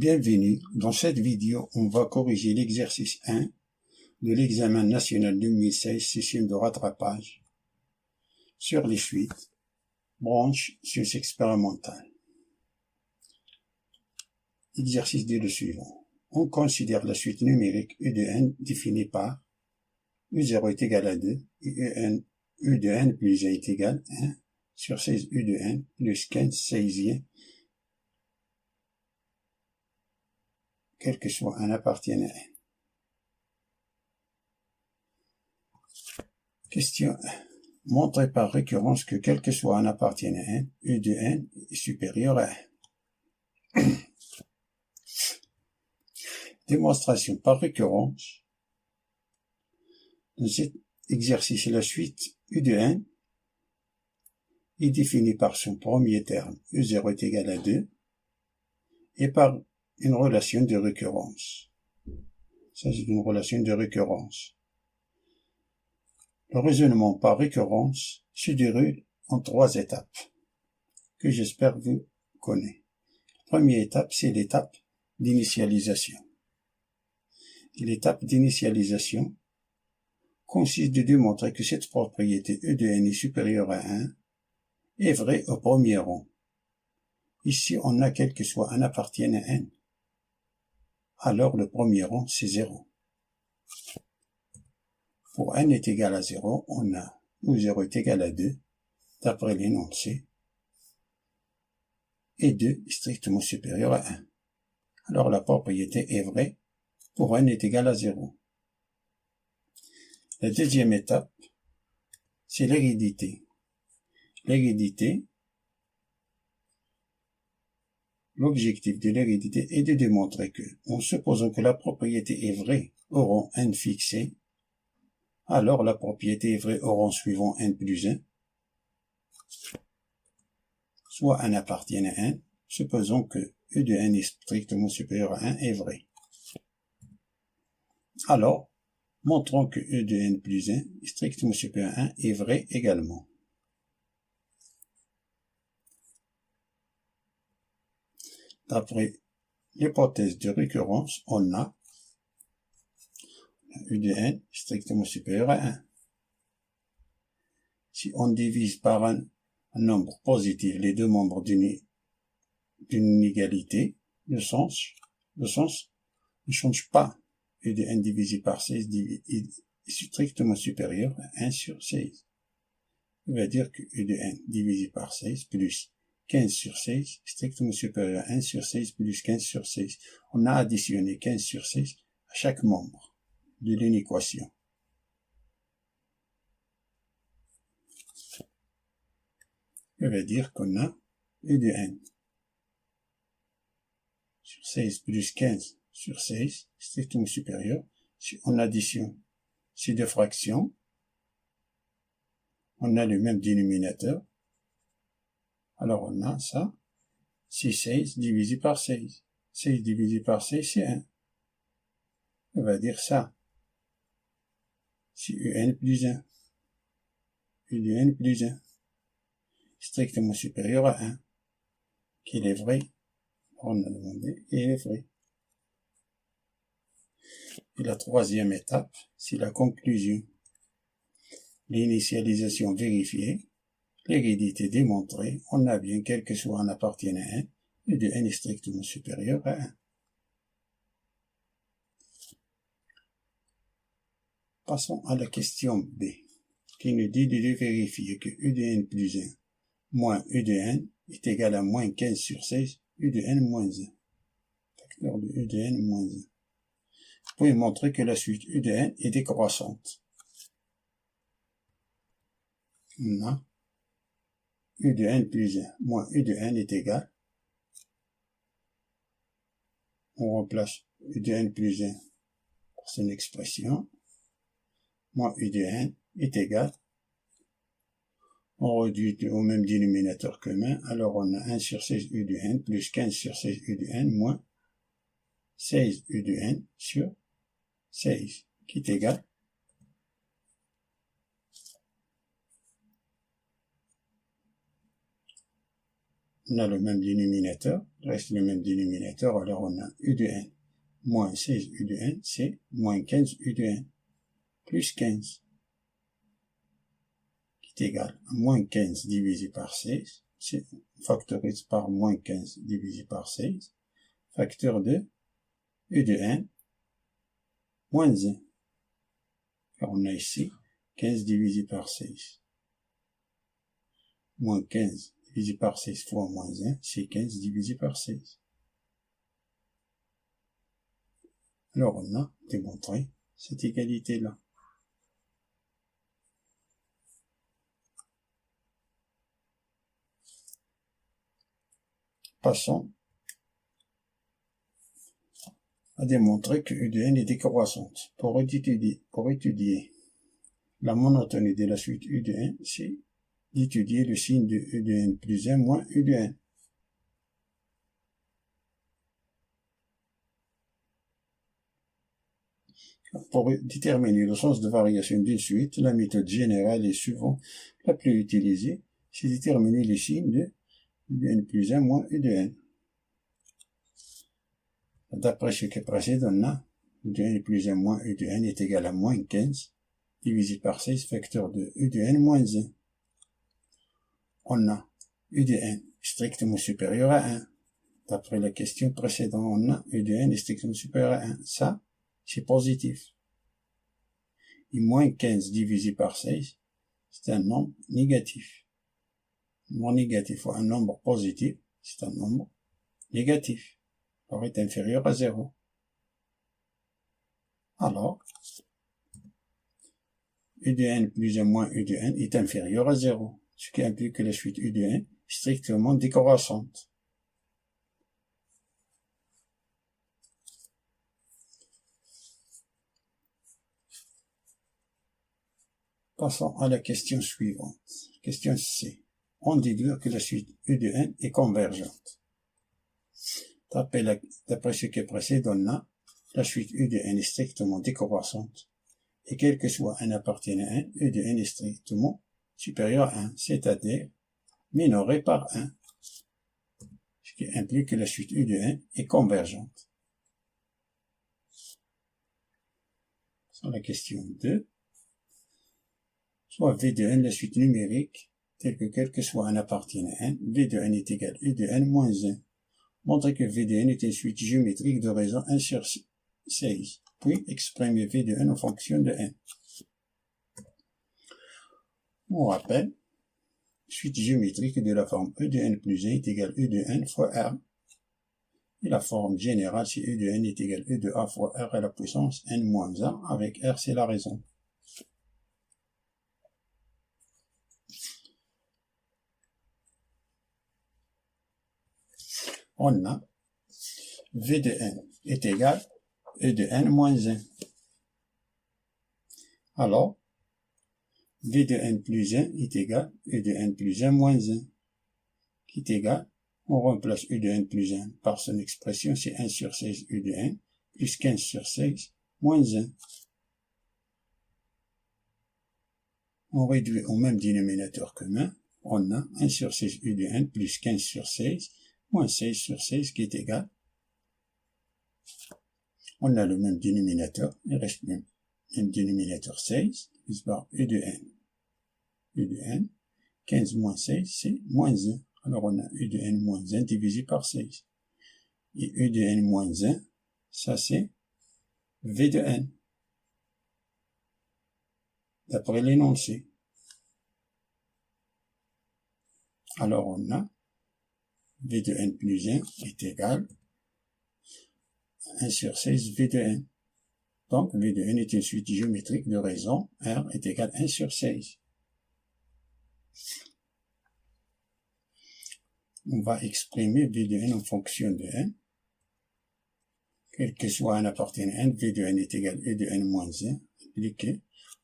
Bienvenue, dans cette vidéo, on va corriger l'exercice 1 de l'examen national 2016, session de rattrapage, sur les suites, branche sciences expérimentales. Exercice dit le suivant. On considère la suite numérique U de n définie par U0 est égal à 2 et U de n plus 1 est égal à 1 sur 16 U de n plus 15 16e, quel que soit n appartienne à n. Question 1. Montrez par récurrence que quel que soit n appartienne à n, U de n est supérieur à 1. Démonstration par récurrence. Dans cet exercice, la suite U de n est définie par son premier terme, U0 est égal à 2, et par une relation de récurrence. Ça, c'est une relation de récurrence. Le raisonnement par récurrence se déroule en 3 étapes, que j'espère vous connaissez. La première étape, c'est l'étape d'initialisation. Et l'étape d'initialisation consiste de démontrer que cette propriété E de n est supérieure à 1 est vraie au premier rang. Ici, on a quel que soit n appartienne à n. Alors, le premier rang, c'est 0. Pour n est égal à 0, on a U0 est égal à 2, d'après l'énoncé, et 2 est strictement supérieur à 1. Alors, la propriété est vraie pour n est égal à 0. La deuxième étape, c'est l'hérédité. L'hérédité, l'objectif de l'hérédité est de démontrer que, en supposant que la propriété est vraie au rang n fixé, alors la propriété est vraie au rang suivant n plus 1, soit n appartient à n, supposons que U de n est strictement supérieur à 1 est vrai. Alors, montrons que U de n plus 1 est strictement supérieur à 1 est vrai également. D'après l'hypothèse de récurrence, on a U de n strictement supérieur à 1. Si on divise par un nombre positif les deux membres d'une inégalité, le sens ne change pas. U de n divisé par 16 est strictement supérieur à 1 sur 16. Ça veut dire que U de n divisé par 16 plus 15 sur 16 strictement supérieur à 1 sur 16 plus 15 sur 16. On a additionné 15 sur 16 à chaque membre de l'inéquation. Ça veut dire qu'on a U de n sur 16 plus 15 sur 16 strictement supérieur. Si on additionne ces deux fractions, on a le même dénominateur. Alors on a ça, c'est 16 divisé par 16. 16 divisé par 16, c'est 1. On va dire ça. C'est UN plus 1. U de n plus 1. Strictement supérieur à 1. Qu'il est vrai. On a demandé, et il est vrai. Et la troisième étape, c'est la conclusion. L'initialisation vérifiée. L'hérédité démontrée, on a bien quel que soit n appartient à 1, U de n est strictement supérieur à 1. Passons à la question B, qui nous dit de vérifier que U de n plus 1 moins U de n est égal à moins 15 sur 16, U de n moins 1. Facteur de U de n moins 1. Vous pouvez montrer que la suite U de n est décroissante. On a U de n plus 1 moins U de n est égal. On remplace U de n plus 1 par son expression. Moins U de n est égal. On réduit au même dénominateur commun. Alors on a 1 sur 16 U de n plus 15 sur 16 U de n moins 16 U de n sur 16 qui est égal on a le même dénominateur, reste le même dénominateur, alors on a U de n moins 16 U de n, c'est moins 15 U de n, plus 15, qui est égal à moins 15 divisé par 16, c'est factorise par moins 15 divisé par 16, facteur de U de n moins 1. Alors on a ici 15 divisé par 16. Moins 15 divisé par 16 fois moins 1, c'est 15 divisé par 16. Alors on a démontré cette égalité-là. Passons à démontrer que U de n est décroissante. Pour étudier la monotonie de la suite U de n, c'est d'étudier le signe de U de n plus 1 moins U de n. Pour déterminer le sens de variation d'une suite, la méthode générale et souvent la plus utilisée, c'est déterminer les signes de U de n plus 1 moins U de n. D'après ce qui précède, on a U de n plus 1 moins U de n est égal à moins 15 divisé par 16, facteur de U de n moins 1. On a U de n strictement supérieur à 1. D'après la question précédente, on a U de n est strictement supérieur à 1. Ça, c'est positif. Et moins 15 divisé par 16, c'est un nombre négatif. Un nombre négatif ou un nombre positif, c'est un nombre négatif. Alors, est inférieur à 0. Alors, U de n plus 1 moins U de n est inférieur à 0, ce qui implique que la suite U de n est strictement décroissante. Passons à la question suivante. Question C. On déduit que la suite U de n est convergente. D'après ce qui précède, on a la suite U de n est strictement décroissante. Et quel que soit n appartenant à 1, U de n est strictement supérieur à 1, c'est-à-dire minoré par 1. Ce qui implique que la suite U de n est convergente. Sur la question 2. Soit V de n la suite numérique, telle que quel que soit n appartenant à 1, V de n est égal à U de n moins 1. Montrez que V de n est une suite géométrique de raison 1 sur 16. Puis exprimez V de n en fonction de n. On rappelle, suite géométrique de la forme E de n plus 1 est égal à U de n fois R. Et la forme générale, c'est U de n est égal à U de A fois R à la puissance n moins 1, avec R, c'est la raison. On a V de n est égal à E de n moins 1. Alors, V de n plus 1 est égal à E de n plus 1 moins 1, qui est égal, on remplace U de n plus 1 par son expression, c'est 1 sur 16 U de n, plus 15 sur 16, moins 1. On réduit au même dénominateur commun, on a 1 sur 16 U de n, plus 15 sur 16, moins 16 sur 16, qui est égal. On a le même dénominateur, il reste le même dénominateur 16, plus par U de n. U de n, 15 moins 16, c'est moins 1. Alors on a U de n moins 1 divisé par 16. Et U de n moins 1, ça c'est V de n. D'après l'énoncé. Alors on a V de n plus 1 est égal à 1 sur 16 V de n. Donc V de n est une suite géométrique de raison R est égal à 1 sur 16. On va exprimer V de n en fonction de n. Quel que soit n appartenant à n, V de n est égal à U de n moins 1. Appliqué,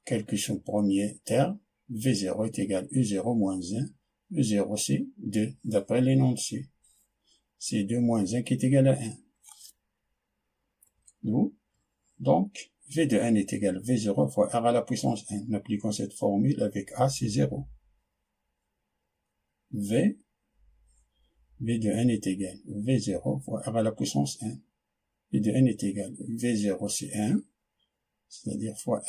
quel que soit le premier terme, V0 est égal à U0 moins 1. U0 c'est 2, d'après l'énoncé. C'est 2 moins 1 qui est égal à 1. Donc, V de n est égal à V0 fois R à la puissance 1. Nous appliquons cette formule avec A, c'est 0. V V de n est égal V0 fois R à la puissance 1. V de n est égal V0 c'est 1, c'est-à-dire fois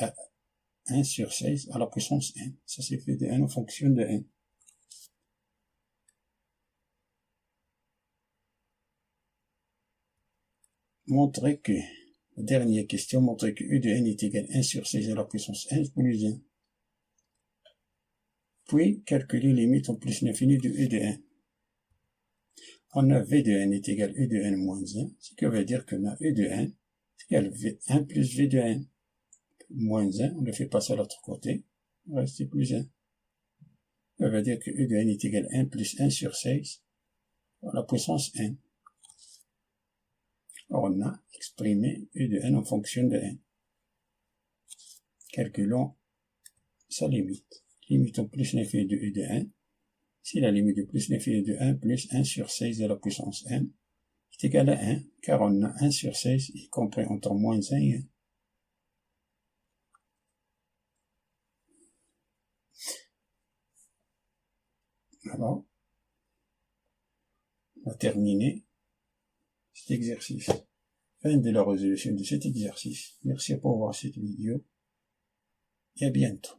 1 sur 16 à la puissance n. Ça c'est V de n en fonction de n. Montrer que, dernière question, montrer que U de n est égal à 1 sur 16 à la puissance n plus 1. Puis, calculer les limites en plus l'infini de U de n. On a V de n est égal à U de n moins 1, ce qui veut dire qu'on a U de n est égal à 1 plus V de n. Moins 1, on le fait passer à l'autre côté, il va rester plus 1. Ça veut dire que U de n est égal à 1 plus 1 sur 16 à la puissance n. Alors, on a exprimé U de n en fonction de n. Calculons sa limite. Limite en plus l'infini de U de n. Si la limite de plus l'infini de 1 plus 1 sur 16 à la puissance n est égal à 1, car on a 1 sur 16 y compris entre moins 1 et 1. Alors, on a terminé cet exercice. Fin de la résolution de cet exercice. Merci pour voir cette vidéo et à bientôt.